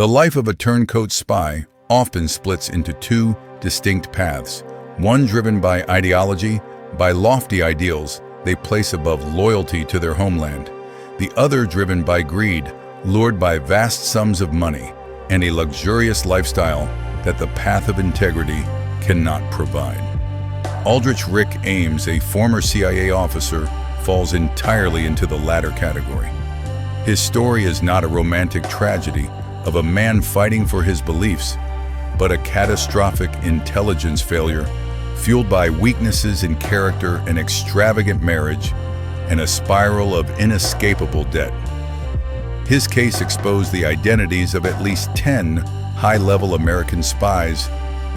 The life of a turncoat spy often splits into two distinct paths, one driven by ideology, by lofty ideals they place above loyalty to their homeland, the other driven by greed, lured by vast sums of money and a luxurious lifestyle that the path of integrity cannot provide. Aldrich Ames, a former CIA officer, falls entirely into the latter category. His story is not a romantic tragedy of a man fighting for his beliefs, but a catastrophic intelligence failure fueled by weaknesses in character, an extravagant marriage, and a spiral of inescapable debt. His case exposed the identities of at least 10 high-level American spies,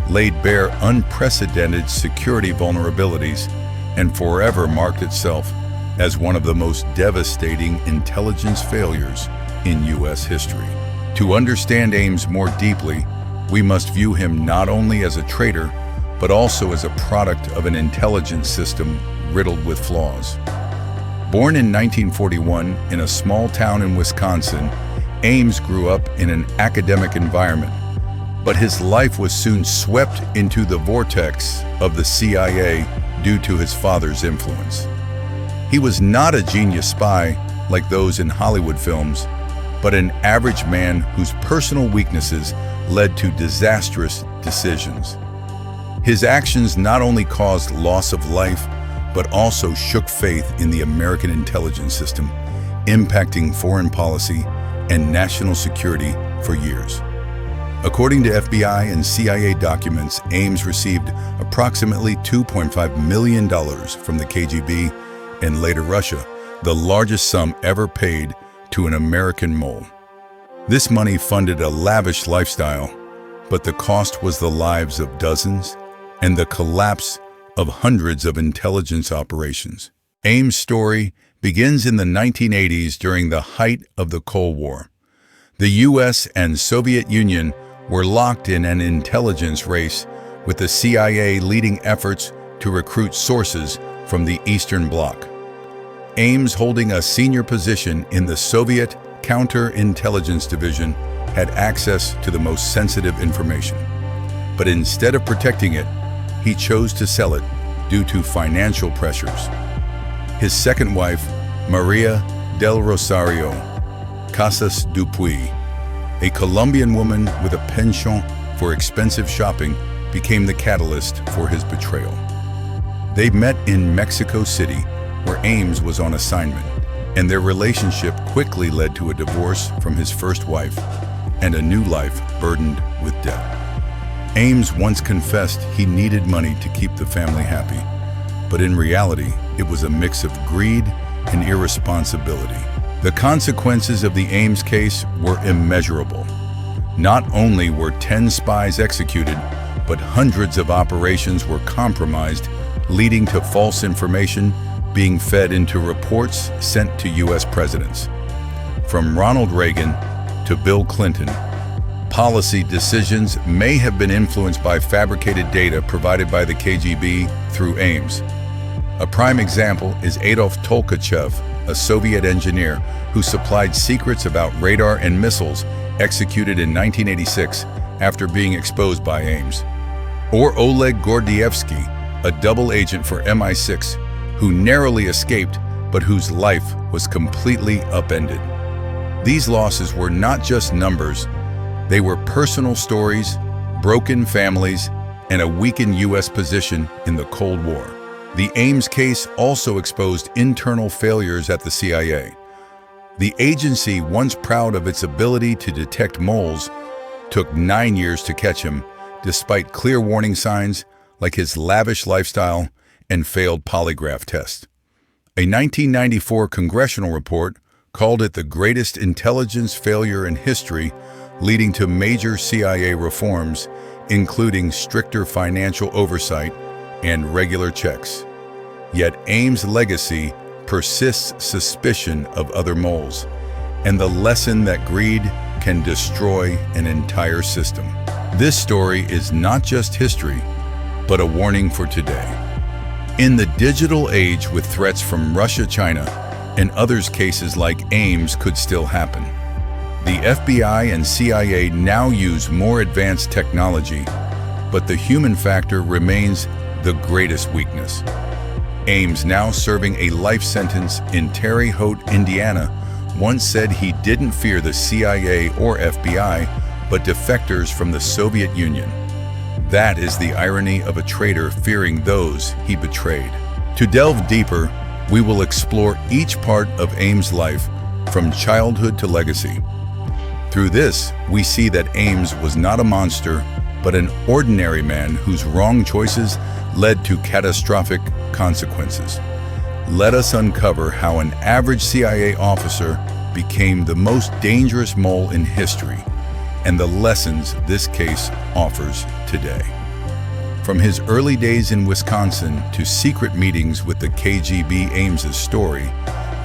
laid bare unprecedented security vulnerabilities, and forever marked itself as one of the most devastating intelligence failures in U.S. history. To understand Ames more deeply, we must view him not only as a traitor, but also as a product of an intelligence system riddled with flaws. Born in 1941 in a small town in Wisconsin, Ames grew up in an academic environment, but his life was soon swept into the vortex of the CIA due to his father's influence. He was not a genius spy like those in Hollywood films, but an average man whose personal weaknesses led to disastrous decisions. His actions not only caused loss of life, but also shook faith in the American intelligence system, impacting foreign policy and national security for years. According to FBI and CIA documents, Ames received approximately $2.5 million from the KGB and later Russia, the largest sum ever paid to an American mole. This money funded a lavish lifestyle, but the cost was the lives of dozens and the collapse of hundreds of intelligence operations. Ames' story begins in the 1980s during the height of the Cold War. The US and Soviet Union were locked in an intelligence race, with the CIA leading efforts to recruit sources from the Eastern Bloc. Ames, holding a senior position in the Soviet counterintelligence division, had access to the most sensitive information. But instead of protecting it, he chose to sell it due to financial pressures. His second wife, Maria del Rosario Casas Dupuy, a Colombian woman with a penchant for expensive shopping, became the catalyst for his betrayal. They met in Mexico City, where Ames was on assignment, and their relationship quickly led to a divorce from his first wife and a new life burdened with debt. Ames once confessed he needed money to keep the family happy, but in reality, it was a mix of greed and irresponsibility. The consequences of the Ames case were immeasurable. Not only were 10 spies executed, but hundreds of operations were compromised, leading to false information being fed into reports sent to U.S. presidents. From Ronald Reagan to Bill Clinton, policy decisions may have been influenced by fabricated data provided by the KGB through Ames. A prime example is Adolf Tolkachev, a Soviet engineer who supplied secrets about radar and missiles executed in 1986 after being exposed by Ames. Or Oleg Gordievsky, a double agent for MI6 who narrowly escaped but whose life was completely upended. These losses were not just numbers, they were personal stories, broken families, and a weakened U.S. position in the Cold War. The Ames case also exposed internal failures at the CIA. The agency, once proud of its ability to detect moles, took 9 years to catch him, despite clear warning signs like his lavish lifestyle and failed polygraph test. A 1994 congressional report called it the greatest intelligence failure in history, leading to major CIA reforms, including stricter financial oversight and regular checks. Yet Ames' legacy persists suspicion of other moles, and the lesson that greed can destroy an entire system. This story is not just history, but a warning for today. In the digital age with threats from Russia, China, and others, cases like Ames could still happen. The FBI and CIA now use more advanced technology, but the human factor remains the greatest weakness. Ames, now serving a life sentence in Terre Haute, Indiana, once said he didn't fear the CIA or FBI, but defectors from the Soviet Union. That is the irony of a traitor fearing those he betrayed. To delve deeper, we will explore each part of Ames' life, from childhood to legacy. Through this, we see that Ames was not a monster, but an ordinary man whose wrong choices led to catastrophic consequences. Let us uncover how an average CIA officer became the most dangerous mole in history, and the lessons this case offers today. From his early days in Wisconsin to secret meetings with the KGB, Ames's story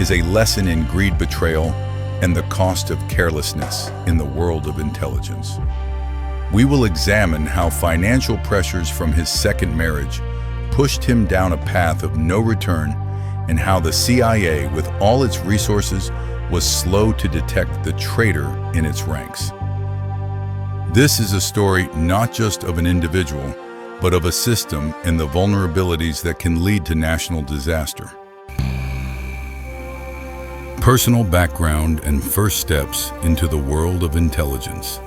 is a lesson in greed, betrayal, and the cost of carelessness in the world of intelligence. We will examine how financial pressures from his second marriage pushed him down a path of no return, and how the CIA, with all its resources, was slow to detect the traitor in its ranks. This is a story not just of an individual, but of a system and the vulnerabilities that can lead to national disaster. Personal background and first steps into the world of intelligence.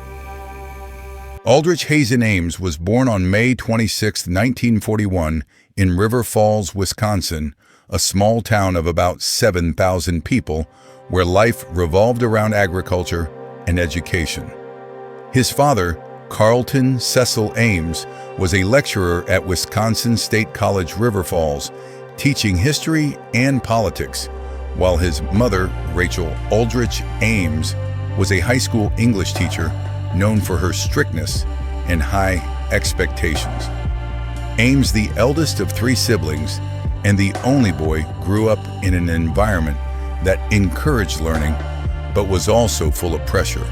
Aldrich Ames was born on May 26, 1941, in River Falls, Wisconsin, a small town of about 7,000 people, where life revolved around agriculture and education. His father, Carlton Cecil Ames, was a lecturer at Wisconsin State College, River Falls, teaching history and politics, while his mother, Rachel Aldrich Ames, was a high school English teacher known for her strictness and high expectations. Ames, the eldest of three siblings and the only boy, grew up in an environment that encouraged learning, but was also full of pressure.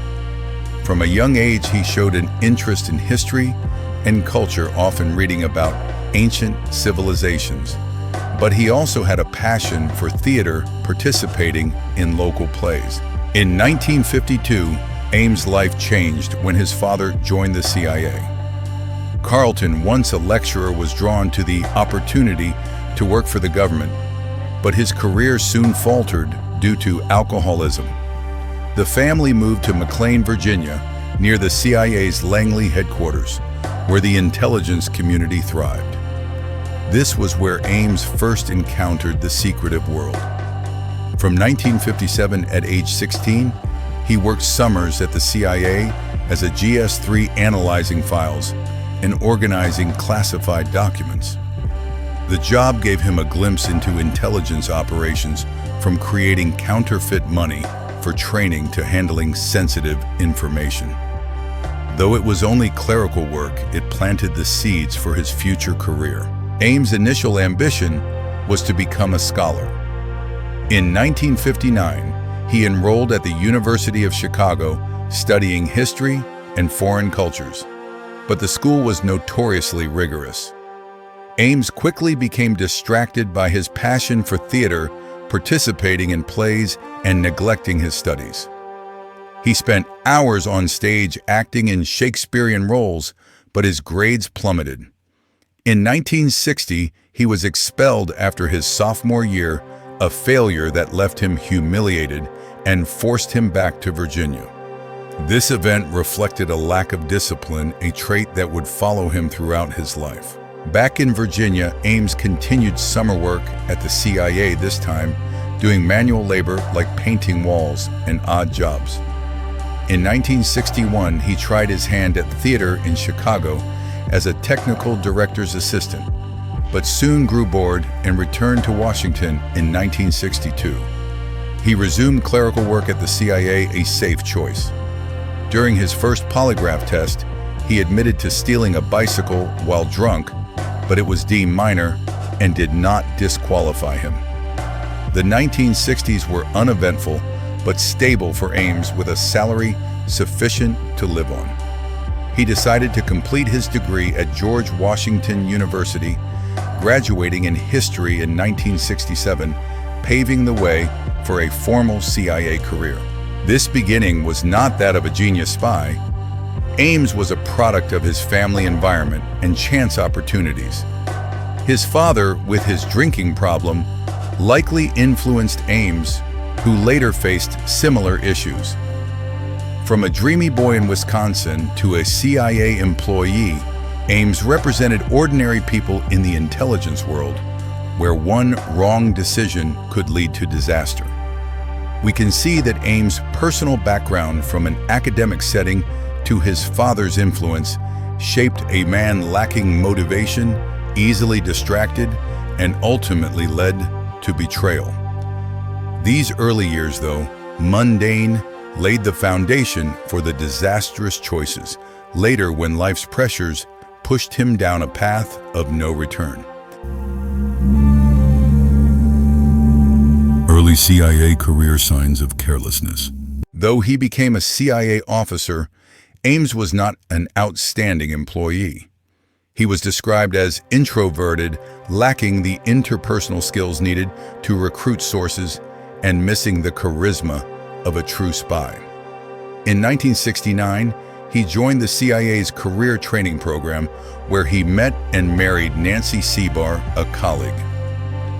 From a young age, he showed an interest in history and culture, often reading about ancient civilizations. But he also had a passion for theater, participating in local plays. In 1952, Ames' life changed when his father joined the CIA. Carlton, once a lecturer, was drawn to the opportunity to work for the government, but his career soon faltered due to alcoholism. The family moved to McLean, Virginia, near the CIA's Langley headquarters, where the intelligence community thrived. This was where Ames first encountered the secretive world. From 1957, at age 16, he worked summers at the CIA as a GS3, analyzing files and organizing classified documents. The job gave him a glimpse into intelligence operations, from creating counterfeit money for training to handling sensitive information. Though it was only clerical work, it planted the seeds for his future career. Ames' initial ambition was to become a scholar. In 1959, he enrolled at the University of Chicago, studying history and foreign cultures. But the school was notoriously rigorous. Ames quickly became distracted by his passion for theater, participating in plays and neglecting his studies. He spent hours on stage acting in Shakespearean roles, but his grades plummeted. In 1960, he was expelled after his sophomore year, a failure that left him humiliated and forced him back to Virginia. This event reflected a lack of discipline, a trait that would follow him throughout his life. Back in Virginia, Ames continued summer work at the CIA, this time doing manual labor like painting walls and odd jobs. In 1961, he tried his hand at theater in Chicago as a technical director's assistant, but soon grew bored and returned to Washington in 1962. He resumed clerical work at the CIA, a safe choice. During his first polygraph test, he admitted to stealing a bicycle while drunk, but it was deemed minor and did not disqualify him. The 1960s were uneventful but stable for Ames, with a salary sufficient to live on. He decided to complete his degree at George Washington University, graduating in history in 1967, paving the way for a formal CIA career. This beginning was not that of a genius spy. Ames was a product of his family environment and chance opportunities. His father, with his drinking problem, likely influenced Ames, who later faced similar issues. From a dreamy boy in Wisconsin to a CIA employee, Ames represented ordinary people in the intelligence world, where one wrong decision could lead to disaster. We can see that Ames' personal background, from an academic setting to his father's influence, shaped a man lacking motivation, easily distracted, and ultimately led to betrayal. These early years, though mundane, laid the foundation for the disastrous choices later when life's pressures pushed him down a path of no return. Early CIA career signs of carelessness. Though he became a CIA officer, Ames was not an outstanding employee. He was described as introverted, lacking the interpersonal skills needed to recruit sources, and missing the charisma of a true spy. In 1969, he joined the CIA's career training program, where he met and married Nancy Seabar, a colleague.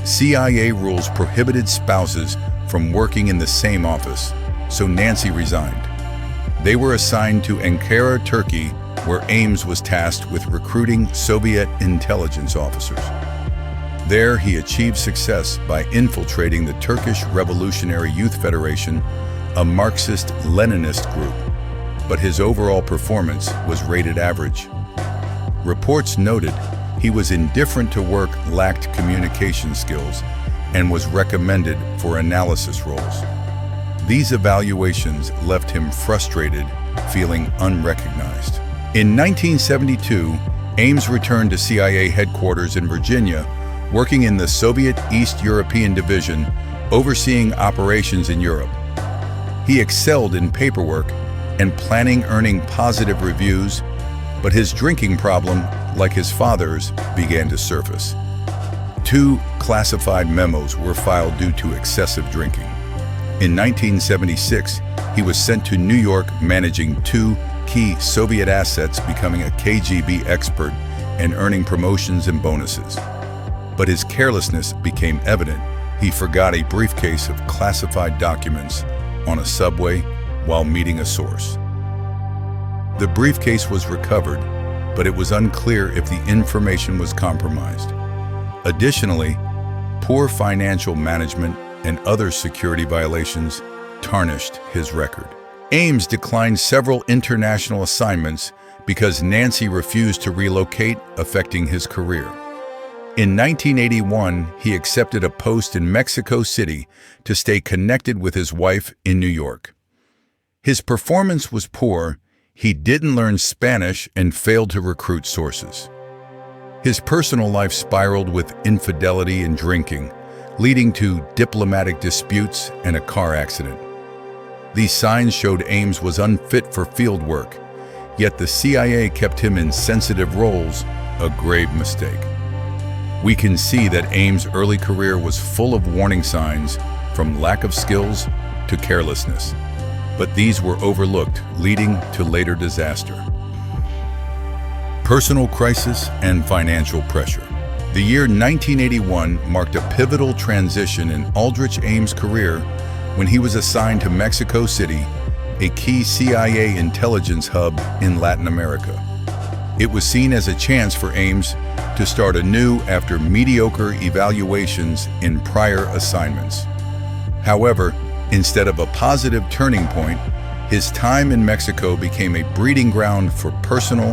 CIA rules prohibited spouses from working in the same office, so Nancy resigned. They were assigned to Ankara, Turkey, where Ames was tasked with recruiting Soviet intelligence officers. There, he achieved success by infiltrating the Turkish Revolutionary Youth Federation, a Marxist-Leninist group, but his overall performance was rated average. Reports noted he was indifferent to work, lacked communication skills, and was recommended for analysis roles. These evaluations left him frustrated, feeling unrecognized. In 1972, Ames returned to CIA headquarters in Virginia, working in the Soviet East European Division, overseeing operations in Europe. He excelled in paperwork and planning, earning positive reviews, but his drinking problem, like his father's, began to surface. 2 classified memos were filed due to excessive drinking. In 1976, he was sent to New York managing 2 key Soviet assets, becoming a KGB expert and earning promotions and bonuses. But his carelessness became evident. He forgot a briefcase of classified documents on a subway while meeting a source. The briefcase was recovered, but it was unclear if the information was compromised. Additionally, poor financial management and other security violations tarnished his record. Ames declined several international assignments because Nancy refused to relocate, affecting his career. In 1981, he accepted a post in Mexico City to stay connected with his wife in New York. His performance was poor. He didn't learn Spanish and failed to recruit sources. His personal life spiraled with infidelity and drinking, leading to diplomatic disputes and a car accident. These signs showed Ames was unfit for field work, yet the CIA kept him in sensitive roles, a grave mistake. We can see that Ames' early career was full of warning signs, from lack of skills to carelessness. But these were overlooked, leading to later disaster. Personal crisis and financial pressure. The year 1981 marked a pivotal transition in Aldrich Ames' career when he was assigned to Mexico City, a key CIA intelligence hub in Latin America. It was seen as a chance for Ames to start anew after mediocre evaluations in prior assignments. However, instead of a positive turning point, his time in Mexico became a breeding ground for personal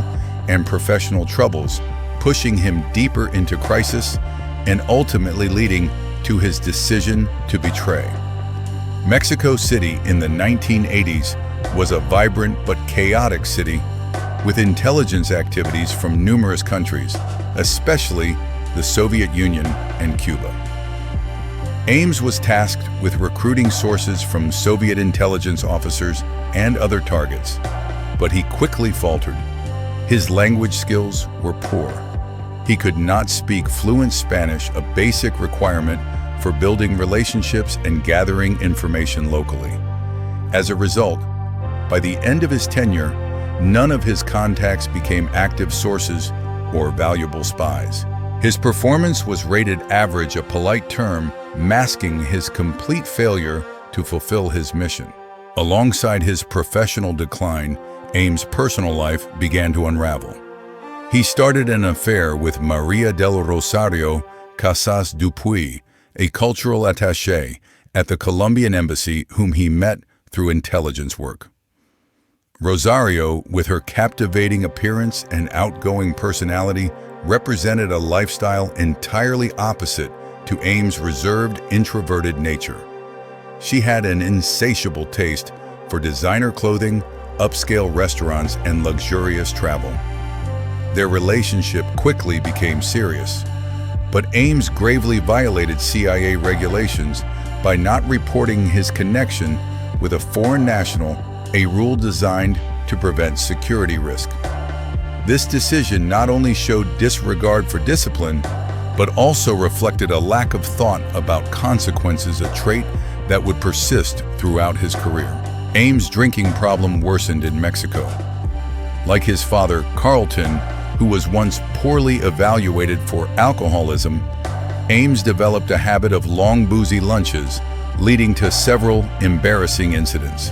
and professional troubles, pushing him deeper into crisis and ultimately leading to his decision to betray. Mexico City in the 1980s was a vibrant but chaotic city with intelligence activities from numerous countries, especially the Soviet Union and Cuba. Ames was tasked with recruiting sources from Soviet intelligence officers and other targets, but he quickly faltered. His language skills were poor. He could not speak fluent Spanish, a basic requirement for building relationships and gathering information locally. As a result, by the end of his tenure, none of his contacts became active sources or valuable spies. His performance was rated average, a polite term masking his complete failure to fulfill his mission. Alongside his professional decline, Ames' personal life began to unravel. He started an affair with Maria del Rosario Casas Dupuy, a cultural attaché at the Colombian embassy whom he met through intelligence work. Rosario, with her captivating appearance and outgoing personality, represented a lifestyle entirely opposite to Ames' reserved, introverted nature. She had an insatiable taste for designer clothing, upscale restaurants, and luxurious travel. Their relationship quickly became serious, but Ames gravely violated CIA regulations by not reporting his connection with a foreign national, a rule designed to prevent security risk. This decision not only showed disregard for discipline, but also reflected a lack of thought about consequences, a trait that would persist throughout his career. Ames' drinking problem worsened in Mexico. Like his father, Carlton, who was once poorly evaluated for alcoholism, Ames developed a habit of long, boozy lunches, leading to several embarrassing incidents.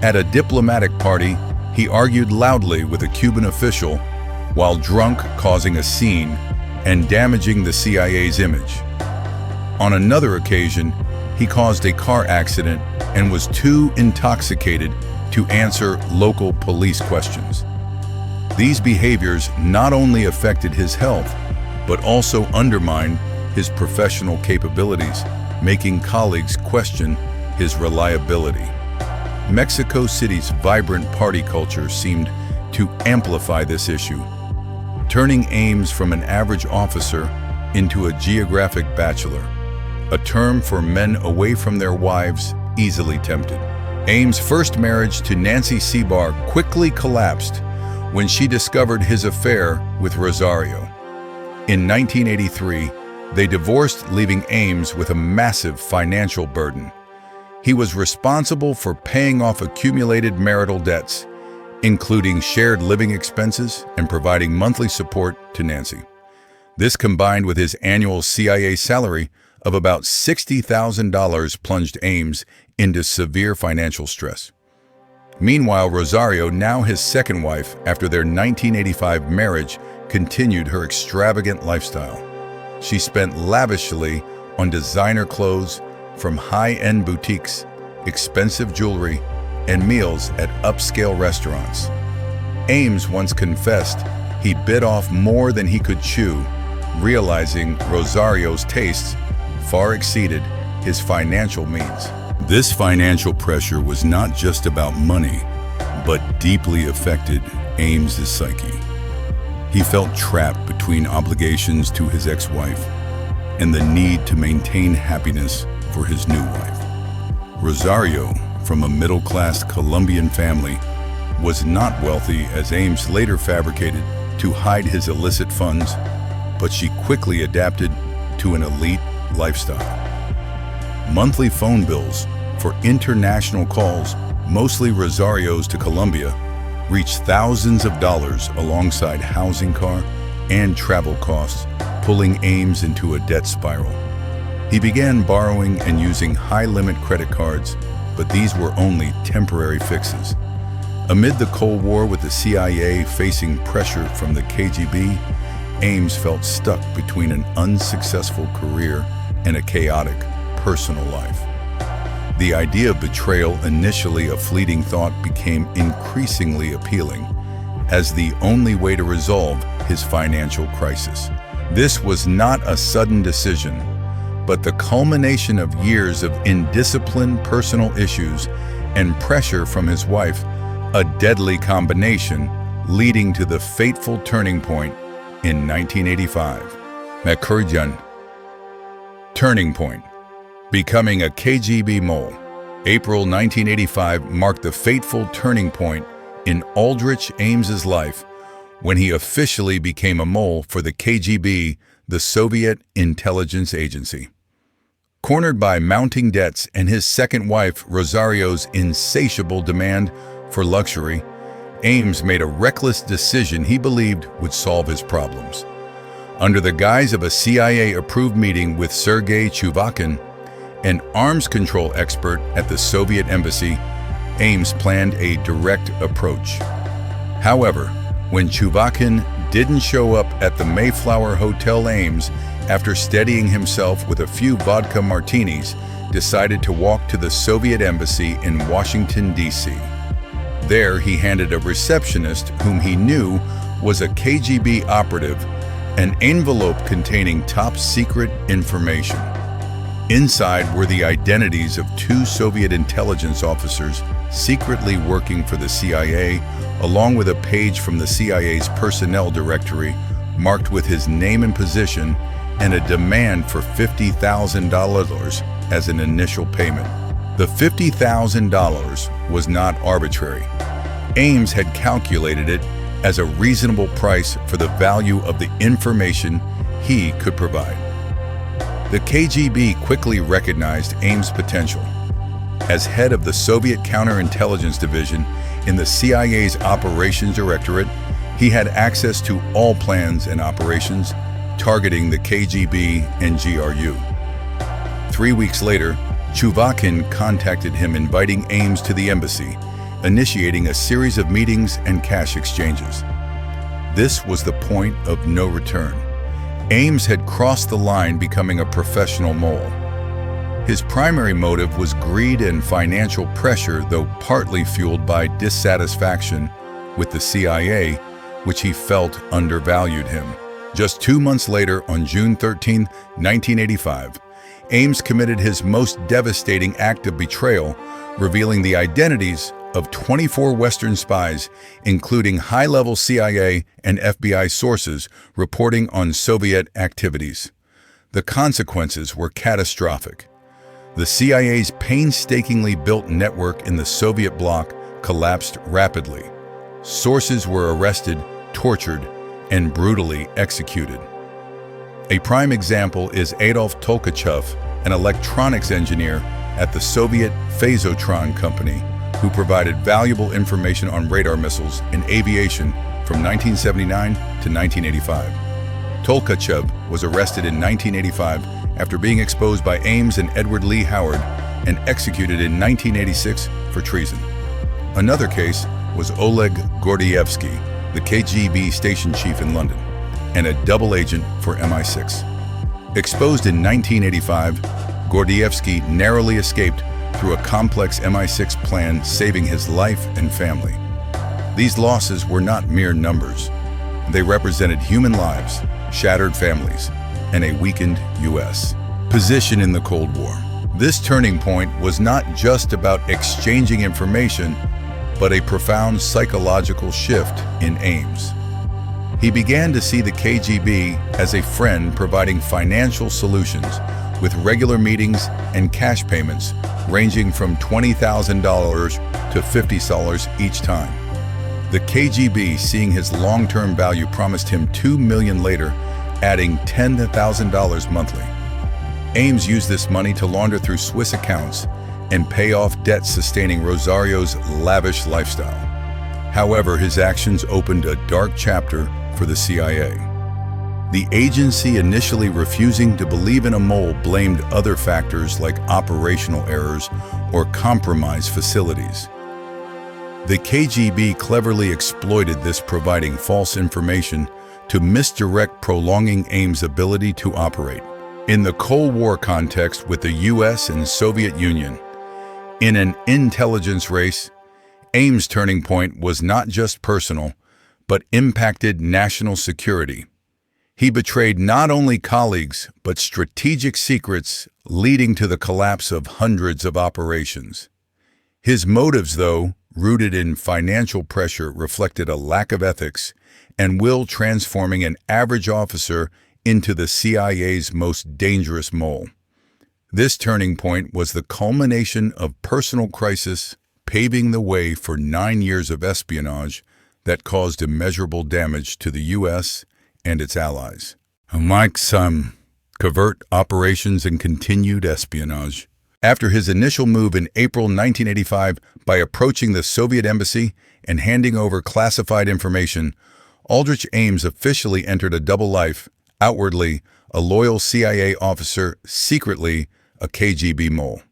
At a diplomatic party, he argued loudly with a Cuban official while drunk, causing a scene and damaging the CIA's image. On another occasion, he caused a car accident and was too intoxicated to answer local police questions. These behaviors not only affected his health, but also undermined his professional capabilities, making colleagues question his reliability. Mexico City's vibrant party culture seemed to amplify this issue, turning Ames from an average officer into a geographic bachelor, a term for men away from their wives, easily tempted. Ames' first marriage to Nancy Seabar quickly collapsed when she discovered his affair with Rosario. In 1983, they divorced, leaving Ames with a massive financial burden. He was responsible for paying off accumulated marital debts, including shared living expenses and providing monthly support to Nancy. This, combined with his annual CIA salary of about $60,000, plunged Ames into severe financial stress. Meanwhile, Rosario, now his second wife after their 1985 marriage, continued her extravagant lifestyle. She spent lavishly on designer clothes from high-end boutiques, expensive jewelry, and meals at upscale restaurants. Ames once confessed he bit off more than he could chew, realizing Rosario's tastes far exceeded his financial means. This financial pressure was not just about money, but deeply affected Ames's psyche. He felt trapped between obligations to his ex-wife and the need to maintain happiness for his new wife. Rosario, from a middle-class Colombian family, was not wealthy, as Ames later fabricated to hide his illicit funds, but she quickly adapted to an elite lifestyle. Monthly phone bills for international calls, mostly Rosario's to Colombia, reached thousands of dollars alongside housing, car, and travel costs, pulling Ames into a debt spiral. He began borrowing and using high-limit credit cards, but these were only temporary fixes. Amid the Cold War, with the CIA facing pressure from the KGB, Ames felt stuck between an unsuccessful career and a chaotic personal life. The idea of betrayal, initially a fleeting thought, became increasingly appealing as the only way to resolve his financial crisis. This was not a sudden decision, but the culmination of years of indisciplined personal issues and pressure from his wife, a deadly combination leading to the fateful turning point in 1985. Makurjan. Turning point. Becoming a KGB mole. April 1985 marked the fateful turning point in Aldrich Ames's life when he officially became a mole for the KGB, the Soviet intelligence agency. Cornered by mounting debts and his second wife, Rosario's insatiable demand for luxury, Ames made a reckless decision he believed would solve his problems. Under the guise of a CIA-approved meeting with Sergei Chuvakin, an arms control expert at the Soviet embassy, Ames planned a direct approach. However, when Chuvakin didn't show up at the Mayflower Hotel, Ames, after steadying himself with a few vodka martinis, decided to walk to the Soviet embassy in Washington, D.C. There, he handed a receptionist whom he knew was a KGB operative an envelope containing top-secret information. Inside were the identities of two Soviet intelligence officers secretly working for the CIA, along with a page from the CIA's personnel directory marked with his name and position and a demand for $50,000 as an initial payment. The $50,000 was not arbitrary. Ames had calculated it as a reasonable price for the value of the information he could provide. The KGB quickly recognized Ames' potential. As head of the Soviet counterintelligence division in the CIA's Operations Directorate, he had access to all plans and operations targeting the KGB and GRU. 3 weeks later, Chuvakin contacted him inviting Ames to the embassy, initiating a series of meetings and cash exchanges. This was the point of no return. Ames had crossed the line, becoming a professional mole. His primary motive was greed and financial pressure, though partly fueled by dissatisfaction with the CIA, which he felt undervalued him. Just 2 months later, on June 13, 1985, Ames committed his most devastating act of betrayal, revealing the identities of 24 Western spies, including high-level CIA and FBI sources reporting on Soviet activities. The consequences were catastrophic. The CIA's painstakingly built network in the Soviet bloc collapsed rapidly. Sources were arrested, tortured, and brutally executed. A prime example is Adolf Tolkachev, an electronics engineer at the Soviet Phasotron Company, who provided valuable information on radar missiles in aviation from 1979 to 1985. Tolkachev was arrested in 1985 after being exposed by Ames and Edward Lee Howard and executed in 1986 for treason. Another case was Oleg Gordievsky, the KGB station chief in London, and a double agent for MI6. Exposed in 1985, Gordievsky narrowly escaped through a complex MI6 plan, saving his life and family. These losses were not mere numbers. They represented human lives, shattered families, and a weakened U.S. position in the Cold War. This turning point was not just about exchanging information, but a profound psychological shift in Ames. He began to see the KGB as a friend, providing financial solutions with regular meetings and cash payments ranging from $20,000 to $50 each time. The KGB, seeing his long-term value, promised him $2 million later, adding $10,000 monthly. Ames used this money to launder through Swiss accounts and pay off debts, sustaining Rosario's lavish lifestyle. However, his actions opened a dark chapter for the CIA. The agency, initially refusing to believe in a mole, blamed other factors like operational errors or compromised facilities. The KGB cleverly exploited this, providing false information to misdirect, prolonging Ames' ability to operate. In the Cold War context with the US and Soviet Union, in an intelligence race, Ames' turning point was not just personal, but impacted national security. He betrayed not only colleagues, but strategic secrets, leading to the collapse of hundreds of operations. His motives, though, rooted in financial pressure, reflected a lack of ethics and will, transforming an average officer into the CIA's most dangerous mole. This turning point was the culmination of personal crisis, paving the way for 9 years of espionage that caused immeasurable damage to the U.S. and its allies. Mike Sum, covert operations and continued espionage. After his initial move in April 1985 by approaching the Soviet embassy and handing over classified information, Aldrich Ames officially entered a double life, outwardly a loyal CIA officer, secretly a KGB mole.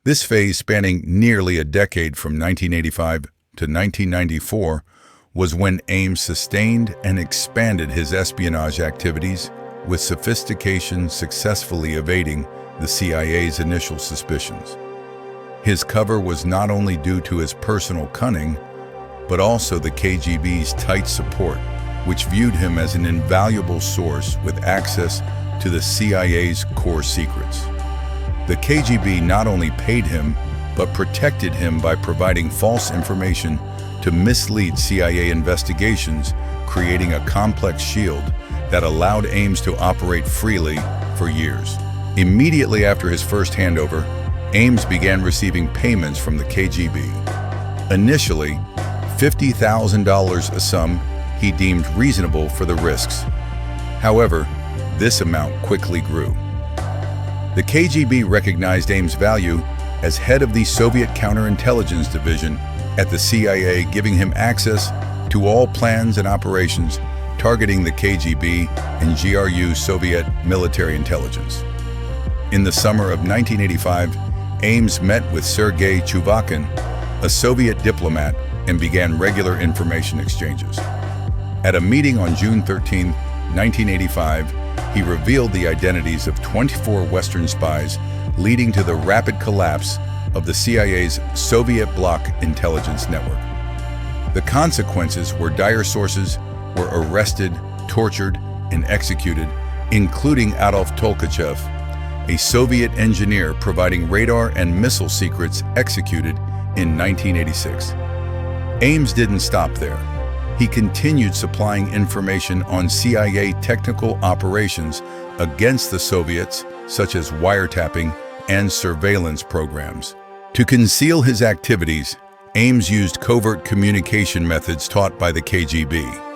This phase, spanning nearly a decade from 1985 to 1994, was when Ames sustained and expanded his espionage activities, with sophistication successfully evading the CIA's initial suspicions. His cover was not only due to his personal cunning, but also the KGB's tight support, which viewed him as an invaluable source with access to the CIA's core secrets. The KGB not only paid him, but protected him by providing false information to mislead CIA investigations, creating a complex shield that allowed Ames to operate freely for years. Immediately after his first handover, Ames began receiving payments from the KGB. Initially, $50,000, a sum he deemed reasonable for the risks. However, this amount quickly grew. The KGB recognized Ames' value as head of the Soviet counterintelligence division at the CIA, giving him access to all plans and operations targeting the KGB and GRU Soviet military intelligence. In the summer of 1985, Ames met with Sergei Chuvakin, a Soviet diplomat, and began regular information exchanges. At a meeting on June 13, 1985, he revealed the identities of 24 Western spies, leading to the rapid collapse of the CIA's Soviet bloc intelligence network. The consequences were dire. Sources were arrested, tortured, and executed, including Adolf Tolkachev, a Soviet engineer providing radar and missile secrets, executed in 1986. Ames didn't stop there. He continued supplying information on CIA technical operations against the Soviets, such as wiretapping and surveillance programs. To conceal his activities, Ames used covert communication methods taught by the KGB.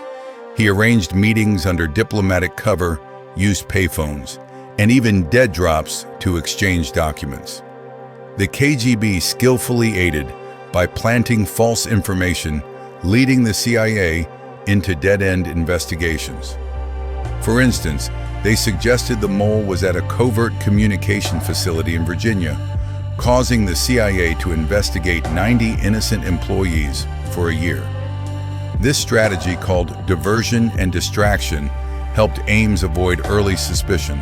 He arranged meetings under diplomatic cover, used payphones, and even dead drops to exchange documents. The KGB skillfully aided by planting false information, leading the CIA into dead-end investigations. For instance, they suggested the mole was at a covert communication facility in Virginia, causing the CIA to investigate 90 innocent employees for a year. This strategy, called diversion and distraction, helped Ames avoid early suspicion.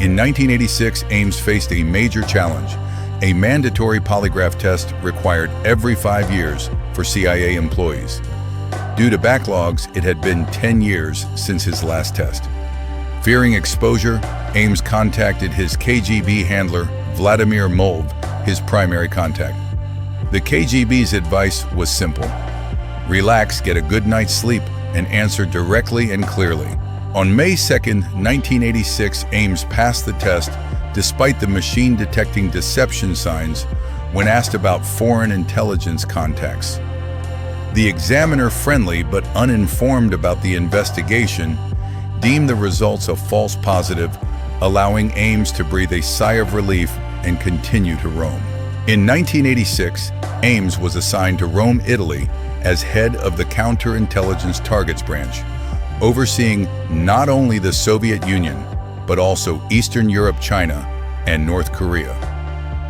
In 1986, Ames faced a major challenge. A mandatory polygraph test required every 5 years for CIA employees. Due to backlogs, it had been 10 years since his last test. Fearing exposure, Ames contacted his KGB handler, Vladimir Molv, his primary contact. The KGB's advice was simple: relax, get a good night's sleep, and answer directly and clearly. On May 2, 1986, Ames passed the test despite the machine detecting deception signs when asked about foreign intelligence contacts. The examiner, friendly but uninformed about the investigation, deemed the results a false positive, allowing Ames to breathe a sigh of relief and continue to roam. In 1986, Ames was assigned to Rome, Italy, as head of the Counterintelligence Targets Branch, overseeing not only the Soviet Union, but also Eastern Europe, China, and North Korea.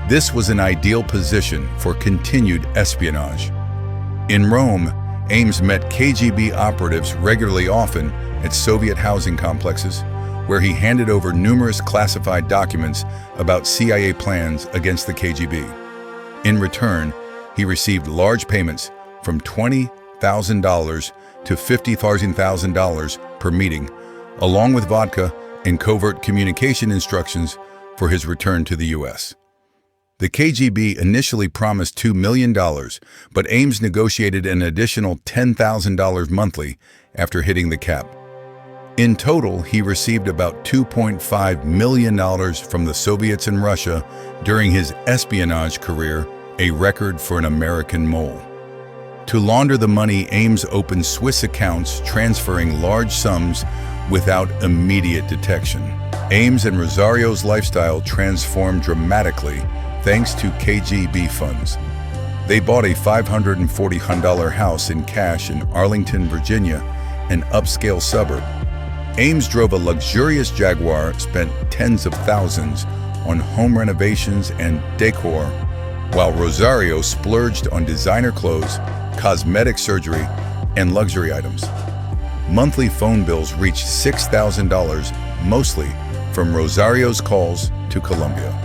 This was an ideal position for continued espionage. In Rome, Ames met KGB operatives regularly, often at Soviet housing complexes, where he handed over numerous classified documents about CIA plans against the KGB. In return, he received large payments from $20,000 to $50,000 per meeting, along with vodka and covert communication instructions for his return to the U.S. The KGB initially promised $2 million, but Ames negotiated an additional $10,000 monthly after hitting the cap. In total, he received about $2.5 million from the Soviets and Russia during his espionage career, a record for an American mole. To launder the money, Ames opened Swiss accounts, transferring large sums without immediate detection. Ames and Rosario's lifestyle transformed dramatically thanks to KGB funds. They bought a $540 house in cash in Arlington, Virginia, an upscale suburb. Ames drove a luxurious Jaguar, spent tens of thousands on home renovations and decor, while Rosario splurged on designer clothes, cosmetic surgery, and luxury items. Monthly phone bills reached $6,000, mostly from Rosario's calls to Colombia.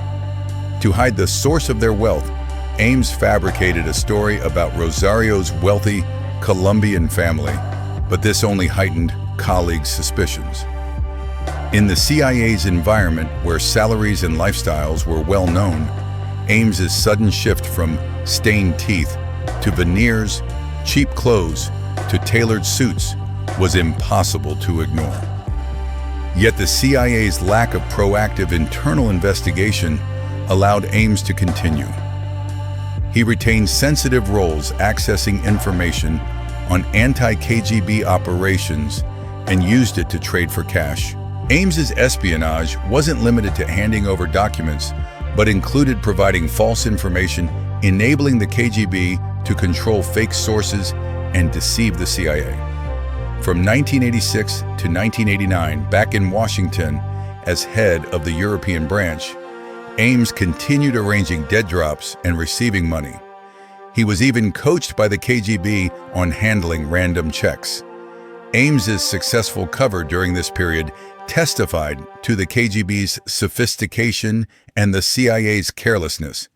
To hide the source of their wealth, Ames fabricated a story about Rosario's wealthy Colombian family, but this only heightened colleagues' suspicions. In the CIA's environment, where salaries and lifestyles were well known, Ames's sudden shift from stained teeth to veneers, cheap clothes, to tailored suits was impossible to ignore. Yet the CIA's lack of proactive internal investigation allowed Ames to continue. He retained sensitive roles accessing information on anti-KGB operations and used it to trade for cash. Ames's espionage wasn't limited to handing over documents, but included providing false information, enabling the KGB to control fake sources and deceive the CIA. From 1986 to 1989, back in Washington as head of the European branch, Ames continued arranging dead drops and receiving money. He was even coached by the KGB on handling random checks. Ames's successful cover during this period testified to the KGB's sophistication and the CIA's carelessness,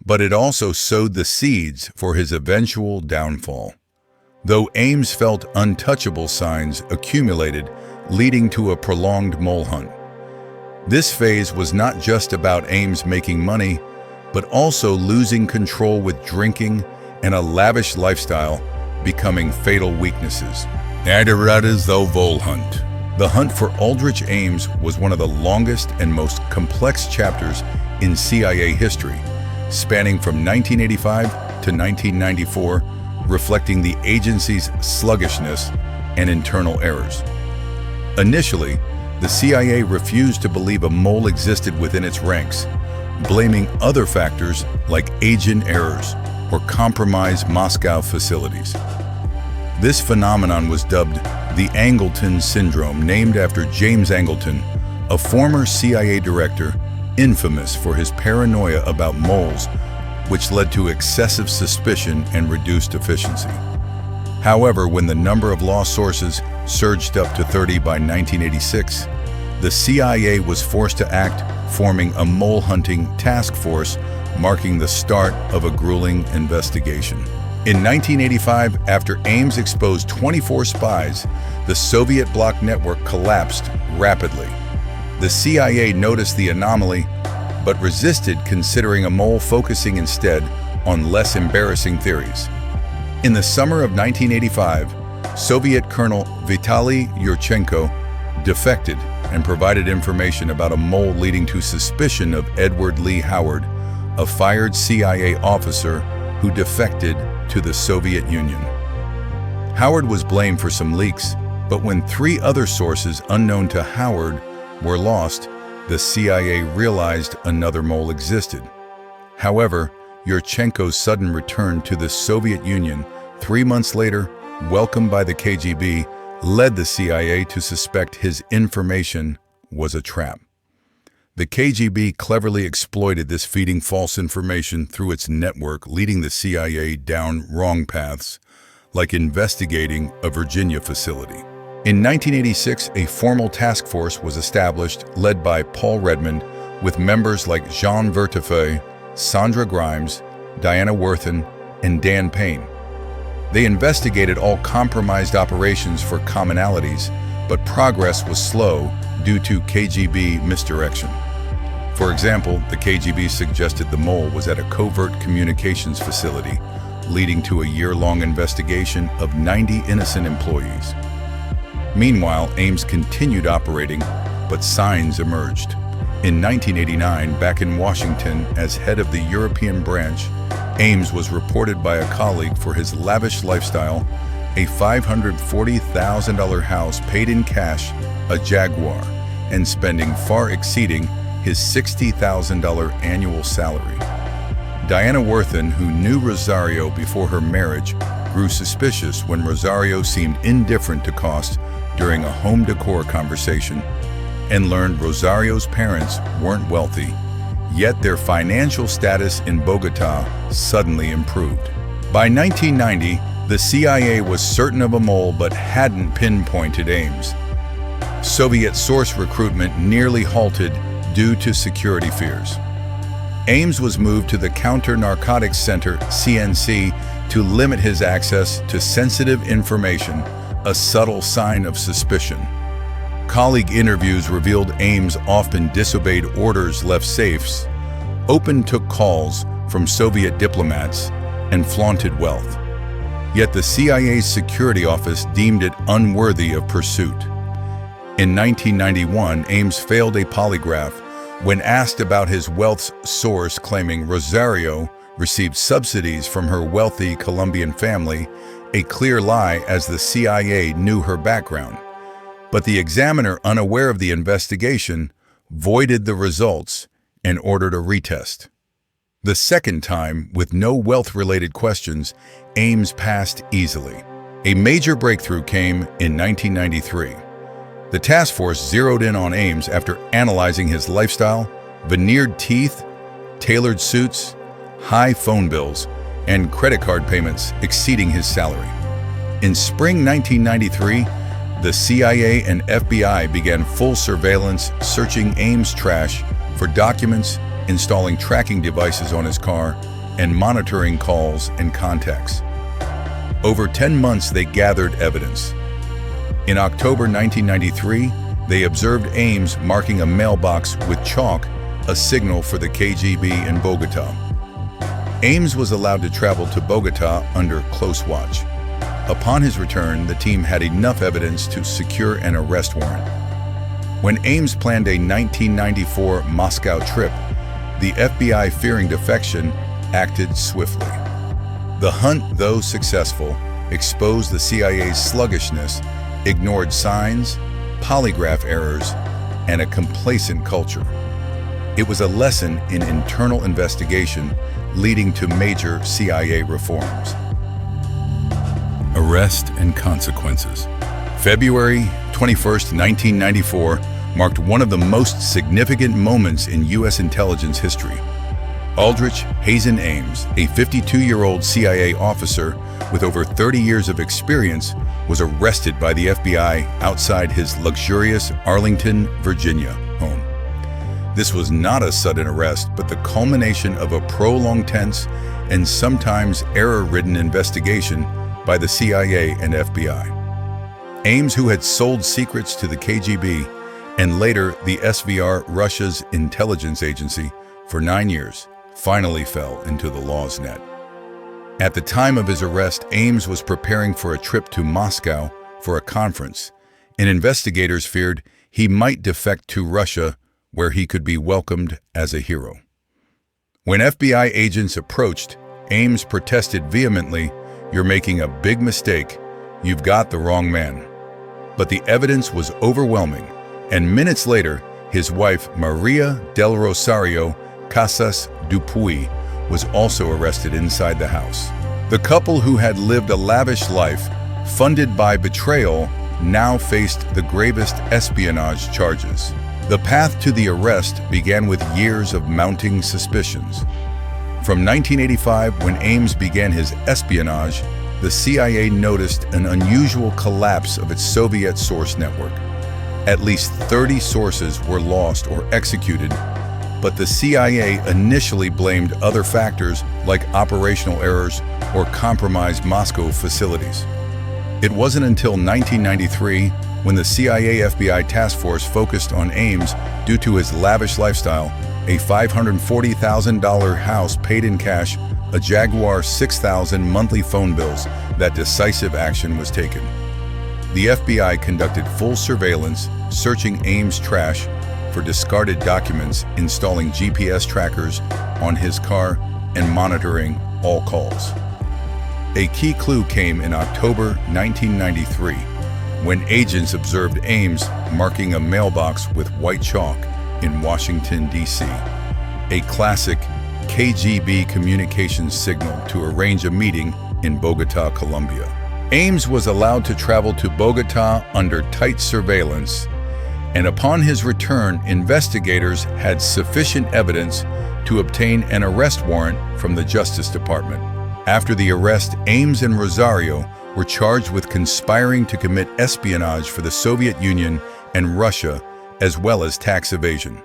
but it also sowed the seeds for his eventual downfall. Though Ames felt untouchable signs accumulated, leading to a prolonged mole hunt. This phase was not just about Ames making money, but also losing control with drinking and a lavish lifestyle becoming fatal weaknesses. The Vole Hunt. The hunt for Aldrich Ames was one of the longest and most complex chapters in CIA history, spanning from 1985 to 1994, reflecting the agency's sluggishness and internal errors. Initially, the CIA refused to believe a mole existed within its ranks, blaming other factors like agent errors or compromised Moscow facilities. This phenomenon was dubbed the Angleton Syndrome, named after James Angleton, a former CIA director infamous for his paranoia about moles, which led to excessive suspicion and reduced efficiency. However, when the number of lost sources surged up to 30 by 1986, the CIA was forced to act, forming a mole-hunting task force, marking the start of a grueling investigation. In 1985, after Ames exposed 24 spies, the Soviet bloc network collapsed rapidly. The CIA noticed the anomaly, but resisted, considering a mole focusing instead on less embarrassing theories. In the summer of 1985, Soviet Colonel Vitaly Yurchenko defected and provided information about a mole leading to suspicion of Edward Lee Howard, a fired CIA officer who defected to the Soviet Union. Howard was blamed for some leaks, but when 3 other sources unknown to Howard were lost, the CIA realized another mole existed. However, Yurchenko's sudden return to the Soviet Union 3 months later, welcomed by the KGB, led the CIA to suspect his information was a trap. The KGB cleverly exploited this, feeding false information through its network, leading the CIA down wrong paths, like investigating a Virginia facility. In 1986, a formal task force was established, led by Paul Redmond, with members like Jean Vertefeuille, Sandra Grimes, Diana Worthen, and Dan Payne. They investigated all compromised operations for commonalities, but progress was slow due to KGB misdirection. For example, the KGB suggested the mole was at a covert communications facility, leading to a year-long investigation of 90 innocent employees. Meanwhile, Ames continued operating, but signs emerged. In 1989, back in Washington as head of the European branch, Ames was reported by a colleague for his lavish lifestyle, a $540,000 house paid in cash, a Jaguar, and spending far exceeding his $60,000 annual salary. Diana Worthen, who knew Rosario before her marriage, grew suspicious when Rosario seemed indifferent to cost during a home decor conversation and learned Rosario's parents weren't wealthy, yet their financial status in Bogota suddenly improved. By 1990, the CIA was certain of a mole but hadn't pinpointed Ames. Soviet source recruitment nearly halted due to security fears. Ames was moved to the Counter-Narcotics Center, CNC, to limit his access to sensitive information, a subtle sign of suspicion. Colleague interviews revealed Ames often disobeyed orders, left safes, took calls from Soviet diplomats, and flaunted wealth. Yet the CIA's security office deemed it unworthy of pursuit. In 1991, Ames failed a polygraph when asked about his wealth's source, claiming Rosario received subsidies from her wealthy Colombian family, a clear lie as the CIA knew her background. But the examiner, unaware of the investigation, voided the results and ordered a retest. The second time, with no wealth-related questions, Ames passed easily. A major breakthrough came in 1993. The task force zeroed in on Ames after analyzing his lifestyle, veneered teeth, tailored suits, high phone bills, and credit card payments exceeding his salary. In spring 1993, the CIA and FBI began full surveillance, searching Ames' trash for documents, installing tracking devices on his car, and monitoring calls and contacts. Over 10 months, they gathered evidence. In October 1993, they observed Ames marking a mailbox with chalk, a signal for the KGB in Bogota. Ames was allowed to travel to Bogota under close watch. Upon his return, the team had enough evidence to secure an arrest warrant. When Ames planned a 1994 Moscow trip, the FBI, fearing defection, acted swiftly. The hunt, though successful, exposed the CIA's sluggishness, ignored signs, polygraph errors, and a complacent culture. It was a lesson in internal investigation, leading to major CIA reforms. Arrest and consequences. February 21st, 1994, marked one of the most significant moments in U.S. intelligence history. Aldrich Ames, a 52-year-old CIA officer with over 30 years of experience, was arrested by the FBI outside his luxurious Arlington, Virginia home. This was not a sudden arrest, but the culmination of a prolonged, tense, and sometimes error-ridden investigation by the CIA and FBI. Ames, who had sold secrets to the KGB and later the SVR, Russia's intelligence agency, for 9 years, finally fell into the law's net. At the time of his arrest, Ames was preparing for a trip to Moscow for a conference, and investigators feared he might defect to Russia, where he could be welcomed as a hero. When FBI agents approached, Ames protested vehemently, "You're making a big mistake. You've got the wrong man." But the evidence was overwhelming, and minutes later, his wife, Maria del Rosario Casas Dupuy, was also arrested inside the house. The couple, who had lived a lavish life, funded by betrayal, now faced the gravest espionage charges. The path to the arrest began with years of mounting suspicions. From 1985, when Ames began his espionage, the CIA noticed an unusual collapse of its Soviet source network. At least 30 sources were lost or executed, but the CIA initially blamed other factors like operational errors or compromised Moscow facilities. It wasn't until 1993 when the CIA-FBI task force focused on Ames due to his lavish lifestyle, a $540,000 house paid in cash, a Jaguar 6000 monthly phone bills, that decisive action was taken. The FBI conducted full surveillance, searching Ames' trash for discarded documents, installing GPS trackers on his car, and monitoring all calls. A key clue came in October 1993, when agents observed Ames marking a mailbox with white chalk in Washington, D.C., a classic KGB communications signal to arrange a meeting in Bogota, Colombia. Ames was allowed to travel to Bogota under tight surveillance, and upon his return, investigators had sufficient evidence to obtain an arrest warrant from the Justice Department. After the arrest, Ames and Rosario were charged with conspiring to commit espionage for the Soviet Union and Russia, as well as tax evasion.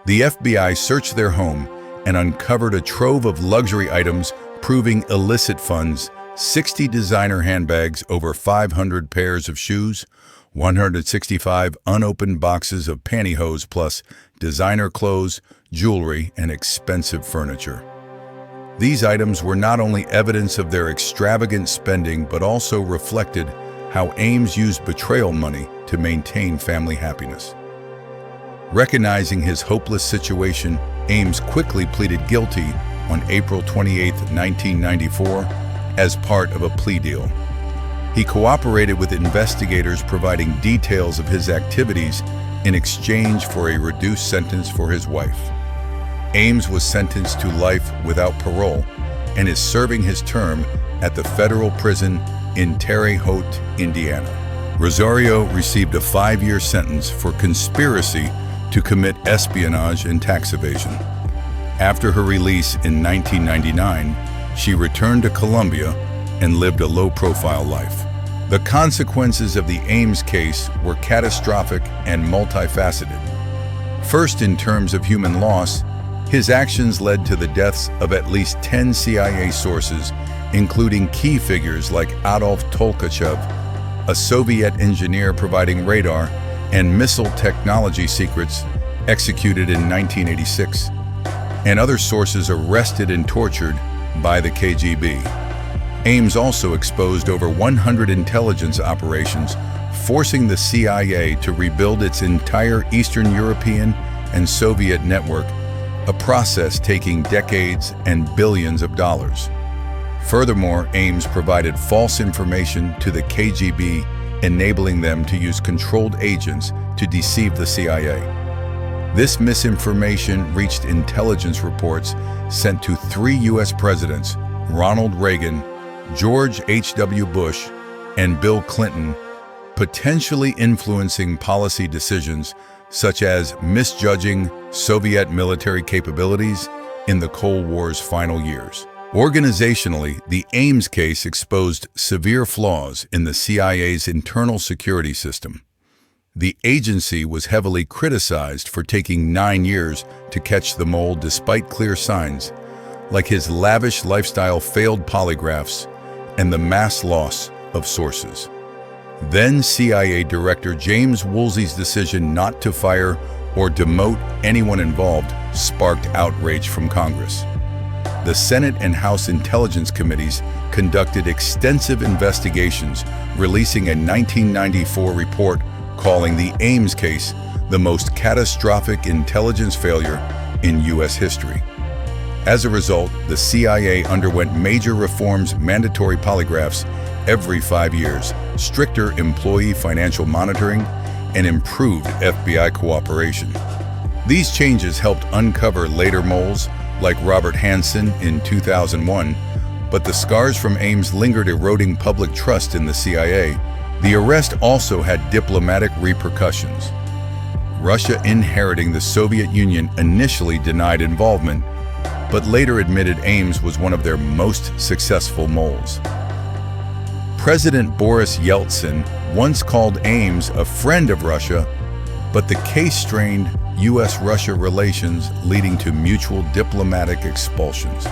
The FBI searched their home and uncovered a trove of luxury items proving illicit funds, 60 designer handbags, over 500 pairs of shoes, 165 unopened boxes of pantyhose, plus designer clothes, jewelry, and expensive furniture. These items were not only evidence of their extravagant spending, but also reflected how Ames used betrayal money to maintain family happiness. Recognizing his hopeless situation, Ames quickly pleaded guilty on April 28, 1994, as part of a plea deal. He cooperated with investigators, providing details of his activities in exchange for a reduced sentence for his wife. Ames was sentenced to life without parole and is serving his term at the federal prison in Terre Haute, Indiana. Rosario received a 5-year sentence for conspiracy to commit espionage and tax evasion. After her release in 1999, she returned to Colombia and lived a low-profile life. The consequences of the Ames case were catastrophic and multifaceted. First, in terms of human loss, his actions led to the deaths of at least 10 CIA sources, including key figures like Adolf Tolkachev, a Soviet engineer providing radar and missile technology secrets executed in 1986, and other sources arrested and tortured by the KGB. Ames also exposed over 100 intelligence operations, forcing the CIA to rebuild its entire Eastern European and Soviet network, a process taking decades and billions of dollars. Furthermore, Ames provided false information to the KGB, enabling them to use controlled agents to deceive the CIA. This misinformation reached intelligence reports sent to 3 U.S. presidents, Ronald Reagan, George H.W. Bush, and Bill Clinton, potentially influencing policy decisions such as misjudging Soviet military capabilities in the Cold War's final years. Organizationally, the Ames case exposed severe flaws in the CIA's internal security system. The agency was heavily criticized for taking 9 years to catch the mole despite clear signs, like his lavish lifestyle, failed polygraphs, and the mass loss of sources. Then CIA Director James Woolsey's decision not to fire or demote anyone involved sparked outrage from Congress. The Senate and House Intelligence Committees conducted extensive investigations, releasing a 1994 report calling the Ames case the most catastrophic intelligence failure in U.S. history. As a result, the CIA underwent major reforms: mandatory polygraphs every 5 years, stricter employee financial monitoring, and improved FBI cooperation. These changes helped uncover later moles like Robert Hansen in 2001, but the scars from Ames lingered, eroding public trust in the CIA. The arrest also had diplomatic repercussions. Russia, inheriting the Soviet Union, initially denied involvement, but later admitted Ames was one of their most successful moles. President Boris Yeltsin once called Ames a friend of Russia, but the case strained U.S.-Russia relations, leading to mutual diplomatic expulsions.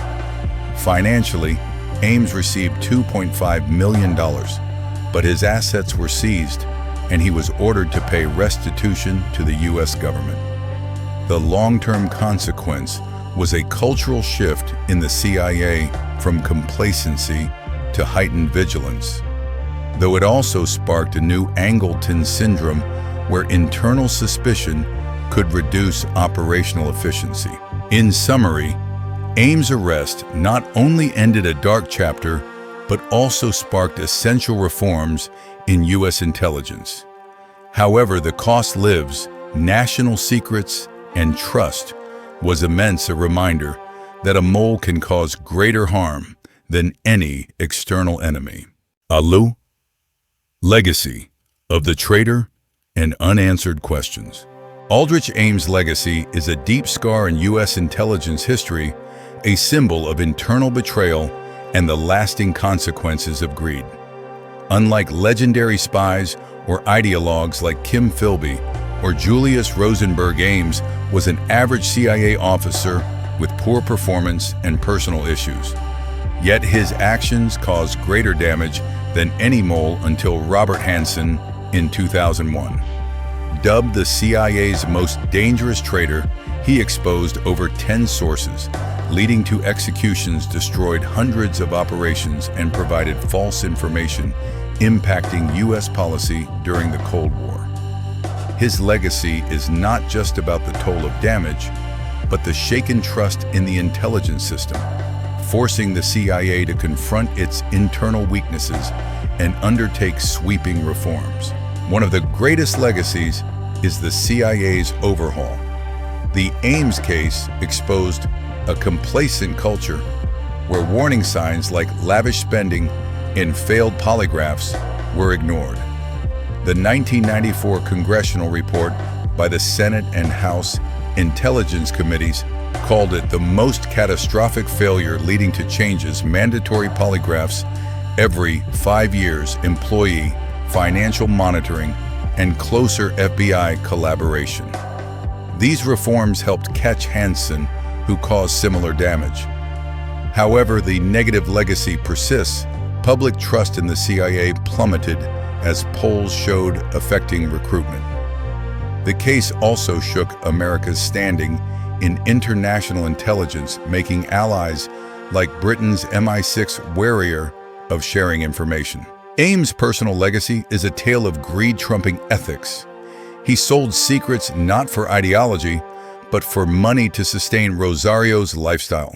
Financially, Ames received $2.5 million, but his assets were seized, and he was ordered to pay restitution to the U.S. government. The long-term consequence was a cultural shift in the CIA from complacency to heightened vigilance, though it also sparked a new Angleton syndrome where internal suspicion could reduce operational efficiency. In summary, Ames' arrest not only ended a dark chapter, but also sparked essential reforms in U.S. intelligence. However, the cost lives, national secrets, and trust was immense, a reminder that a mole can cause greater harm than any external enemy. Alu, legacy of the traitor and unanswered questions. Aldrich Ames' legacy is a deep scar in U.S. intelligence history, a symbol of internal betrayal and the lasting consequences of greed. Unlike legendary spies or ideologues like Kim Philby or Julius Rosenberg, Ames was an average CIA officer with poor performance and personal issues. Yet his actions caused greater damage than any mole until Robert Hanssen in 2001. Dubbed the CIA's most dangerous traitor, he exposed over 10 sources, leading to executions, destroyed hundreds of operations, and provided false information impacting U.S. policy during the Cold War. His legacy is not just about the toll of damage, but the shaken trust in the intelligence system, forcing the CIA to confront its internal weaknesses and undertake sweeping reforms. One of the greatest legacies is the CIA's overhaul. The Ames case exposed a complacent culture where warning signs like lavish spending and failed polygraphs were ignored. The 1994 congressional report by the Senate and House Intelligence Committees called it the most catastrophic failure, leading to changes, mandatory polygraphs every 5 years, employee financial monitoring, and closer FBI collaboration. These reforms helped catch Hanssen, who caused similar damage. However, the negative legacy persists. Public trust in the CIA plummeted as polls showed, affecting recruitment. The case also shook America's standing in international intelligence, making allies like Britain's MI6 warier of sharing information. Ames' personal legacy is a tale of greed trumping ethics. He sold secrets not for ideology, but for money to sustain Rosario's lifestyle,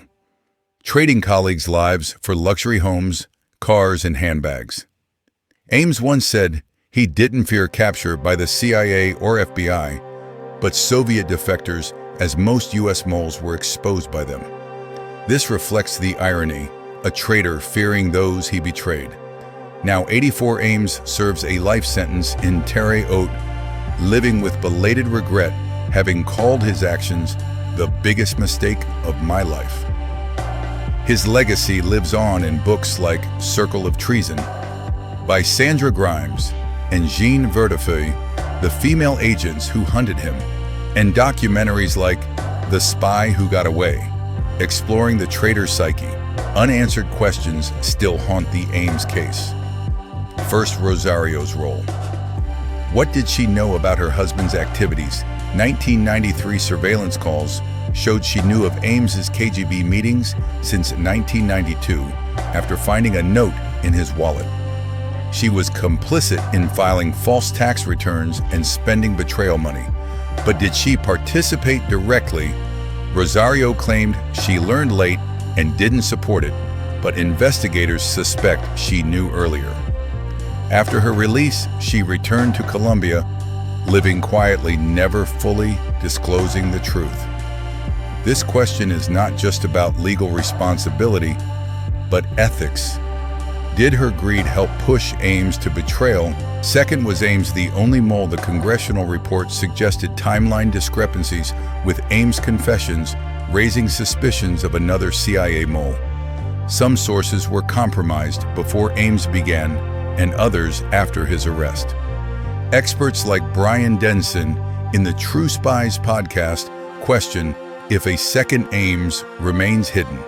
trading colleagues' lives for luxury homes, cars, and handbags. Ames once said he didn't fear capture by the CIA or FBI, but Soviet defectors, as most U.S. moles were exposed by them. This reflects the irony, a traitor fearing those he betrayed. Now 84, Ames serves a life sentence in Terre Haute, living with belated regret, having called his actions the biggest mistake of my life. His legacy lives on in books like Circle of Treason by Sandra Grimes and Jean Verdefeuille, the female agents who hunted him, and documentaries like The Spy Who Got Away, exploring the traitor's psyche. Unanswered questions still haunt the Ames case. First, Rosario's role. What did she know about her husband's activities? 1993 surveillance calls showed she knew of Ames's KGB meetings since 1992 after finding a note in his wallet. She was complicit in filing false tax returns and spending betrayal money. But did she participate directly? Rosario claimed she learned late and didn't support it, but investigators suspect she knew earlier. After her release, she returned to Colombia, living quietly, never fully disclosing the truth. This question is not just about legal responsibility, but ethics. Did her greed help push Ames to betrayal? Second, was Ames the only mole? The congressional report suggested timeline discrepancies with Ames' confessions, raising suspicions of another CIA mole. Some sources were compromised before Ames began, and others after his arrest. Experts like Brian Denson in the True Spies podcast question if a second Ames remains hidden.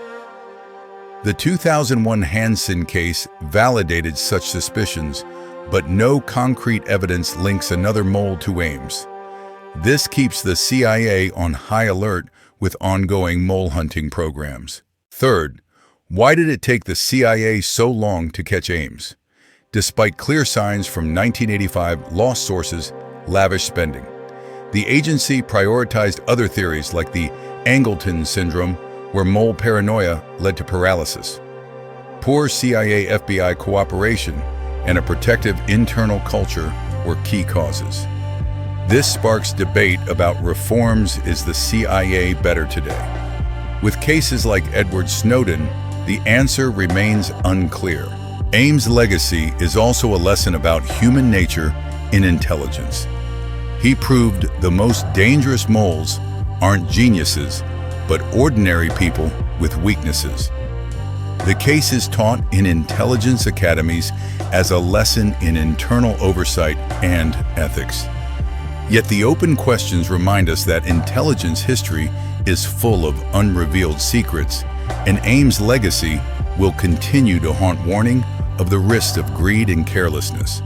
The 2001 Hanssen case validated such suspicions, but no concrete evidence links another mole to Ames. This keeps the CIA on high alert with ongoing mole hunting programs. Third, why did it take the CIA so long to catch Ames? Despite clear signs from 1985, lost sources, lavish spending. The agency prioritized other theories like the Angleton syndrome, where mole paranoia led to paralysis. Poor CIA-FBI cooperation and a protective internal culture were key causes. This sparks debate about reforms. Is the CIA better today? With cases like Edward Snowden, the answer remains unclear. Ames' legacy is also a lesson about human nature in intelligence. He proved the most dangerous moles aren't geniuses, but ordinary people with weaknesses. The case is taught in intelligence academies as a lesson in internal oversight and ethics. Yet the open questions remind us that intelligence history is full of unrevealed secrets, and Ames' legacy will continue to haunt, warning of the risks of greed and carelessness.